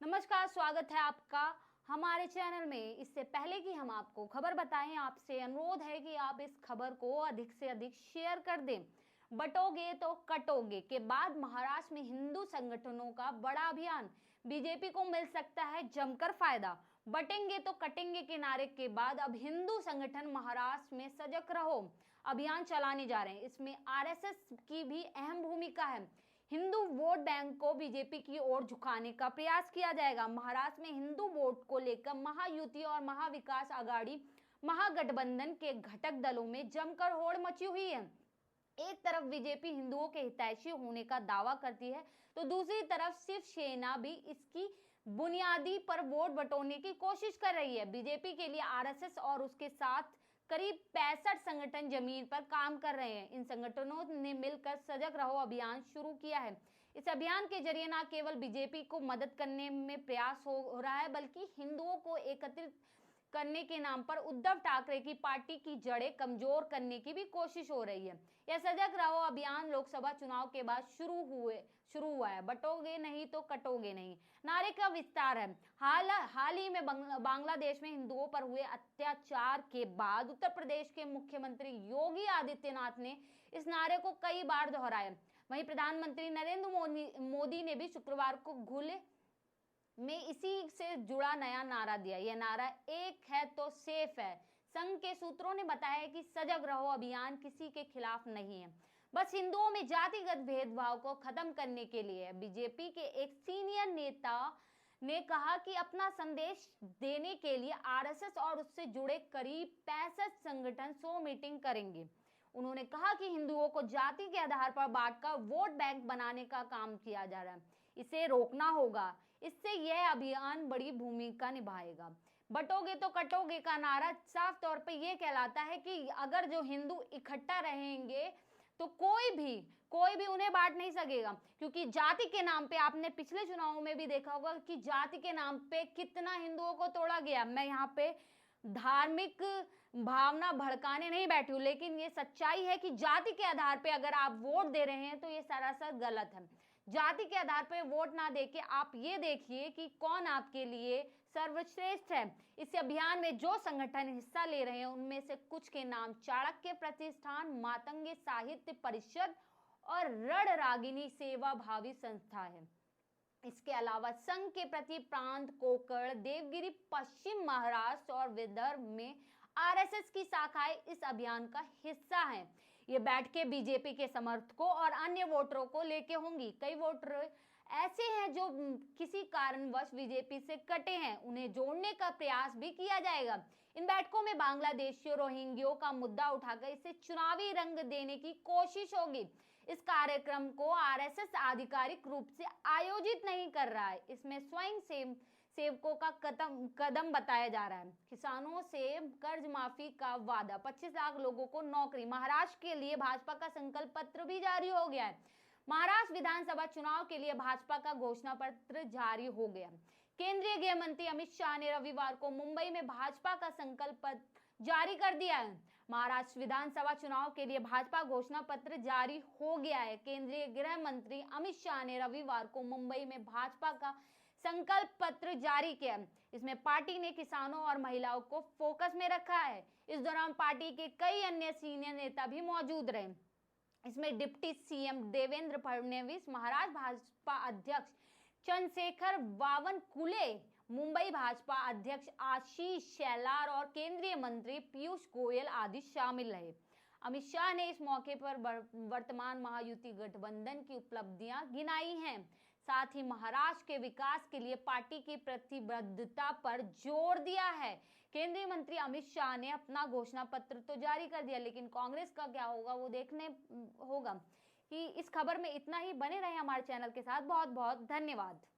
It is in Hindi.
नमस्कार, स्वागत है आपका हमारे चैनल में। इससे पहले कि हम आपको खबर बताएं, आपसे अनुरोध है कि आप इस खबर को अधिक से अधिक शेयर कर दें। बटोगे तो कटोगे के बाद महाराष्ट्र में हिंदू संगठनों का बड़ा अभियान, बीजेपी को मिल सकता है जमकर फायदा। बटेंगे तो कटेंगे के नारे के बाद अब हिंदू संगठन महाराष्ट्र में सजग रहो अभियान चलाने जा रहे हैं। इसमें आरएसएस की भी अहम भूमिका है। हिंदू वोट बैंक को बीजेपी की ओर झुकाने का प्रयास किया जाएगा। महाराष्ट्र में हिंदू वोट को लेकर महायुति और महाविकास आघाड़ी महागठबंधन के घटक दलों में जमकर होड़ मची हुई है। एक तरफ बीजेपी हिंदुओं के हितैषी होने का दावा करती है, तो दूसरी तरफ शिवसेना भी इसकी बुनियादी पर वोट बटोरने की कोशिश कर रही है। बीजेपी के लिए आरएसएस और उसके साथ करीब 65 संगठन जमीन पर काम कर रहे हैं। इन संगठनों ने मिलकर सजग रहो अभियान शुरू किया है। इस अभियान के जरिए न केवल बीजेपी को मदद करने में प्रयास हो रहा है, बल्कि हिंदुओं को एकत्रित करने के नाम पर उद्धव ठाकरे की पार्टी की जड़ें कमजोर करने की भी कोशिश हो रही है। यह सजग रहो अभियान लोकसभा चुनाव के बाद शुरू हुआ है। बटोगे नहीं तो कटोगे नहीं नारे का विस्तार है। हाल ही में बांग्लादेश में हिंदुओं पर हुए अत्याचार के बाद उत्तर प्रदेश के मुख्यमंत्री योगी आदित्यनाथ ने इस नारे को कई बार दोहराया। वहीं प्रधानमंत्री नरेंद्र मोदी ने भी शुक्रवार को खुले में इसी से जुड़ा नया नारा दिया। यह नारा एक है तो सेफ है। संघ के सूत्रों ने बताया कि सजग रहो अभियान किसी के खिलाफ नहीं है, बस हिंदुओं में जातिगत भेदभाव को खत्म करने के लिए है। बीजेपी के एक सीनियर नेता ने कहा कि अपना संदेश देने के लिए आरएसएस और उससे जुड़े करीब 65 संगठन 100 मीटिंग करेंगे। उन्होंने कहा कि हिंदुओं को जाति के आधार पर बांटकर वोट बैंक बनाने का काम किया जा रहा है, इसे रोकना होगा। इससे यह अभियान बड़ी भूमिका निभाएगा। बटोगे तो कटोगे का नारा साफ तौर पे ये कहलाता है कि अगर जो हिंदू इकट्ठा रहेंगे तो कोई भी उन्हें बांट नहीं सकेगा, क्योंकि जाति के नाम पे आपने पिछले चुनावों में भी देखा होगा कि जाति के नाम पे कितना हिंदुओं को तोड़ा गया। मैं यहाँ पे धार्मिक भावना भड़काने नहीं बैठी हूं, लेकिन ये सच्चाई है कि जाति के आधार पे अगर आप वोट दे रहे हैं तो ये सरासर गलत है। जाति के आधार पे वोट ना देके आप ये देखिए कि कौन आपके लिए सर्वश्रेष्ठ है। इस अभियान में जो संगठन हिस्सा ले रहे हैं उनमें से कुछ के नाम चाणक्य प्रतिष्ठान, मातंगे साहित्य परिषद और रणरागिनी सेवा भावी संस्था है। इसके अलावा संघ के प्रति प्रांत कोकण, देवगिरी, पश्चिम महाराष्ट्र और विदर्भ में आरएसएस की शाखाएं इस अभियान का हिस्सा हैं। ये बैठकें बीजेपी के समर्थकों और अन्य वोटरों को लेके होंगी। कई वोटर ऐसे हैं जो किसी कारणवश बीजेपी से कटे हैं, उन्हें जोड़ने का प्रयास भी किया जाएगा। इन बैठकों में बांग्लादेशियों, रोहिंग्यों का मुद्दा उठाकर इसे चुनावी रंग देने की कोशिश होगी। इस कार्यक्रम को आरएसएस आधिकारिक रूप से आयोजित नहीं कर रहा है, इसमें स्वयं सेवकों का कदम बताया जा रहा है। किसानों से कर्ज माफी का वादा, 25 लाख लोगों को नौकरी। महाराष्ट्र के लिए भाजपा का संकल्प पत्र भी जारी हो गया है। महाराष्ट्र विधानसभा चुनाव के लिए भाजपा का घोषणा पत्र जारी हो गया। केंद्रीय गृह मंत्री अमित शाह ने रविवार को मुंबई में भाजपा का संकल्प पत्र जारी कर दिया है। महाराष्ट्र विधानसभा चुनाव के लिए भाजपा घोषणा पत्र जारी हो गया है। केंद्रीय गृह मंत्री अमित शाह ने रविवार को मुंबई में भाजपा का संकल्प पत्र जारी किया। इसमें पार्टी ने किसानों और महिलाओं को फोकस में रखा है। इस दौरान पार्टी के कई अन्य सीनियर नेता भी मौजूद रहे। इसमें डिप्टी सीएम देवेंद्र फडणवीस, महाराष्ट्र भाजपा अध्यक्ष चंद्रशेखर बावनकुले, मुंबई भाजपा अध्यक्ष आशीष शेलार और केंद्रीय मंत्री पीयूष गोयल आदि शामिल रहे। अमित शाह ने इस मौके पर वर्तमान महायुति गठबंधन की उपलब्धियां गिनाई हैं। साथ ही महाराष्ट्र के विकास के लिए पार्टी की प्रतिबद्धता पर जोर दिया है। केंद्रीय मंत्री अमित शाह ने अपना घोषणा पत्र तो जारी कर दिया, लेकिन कांग्रेस का क्या होगा वो देखने होगा। कि इस खबर में इतना ही। बने रहे हमारे चैनल के साथ। बहुत बहुत धन्यवाद।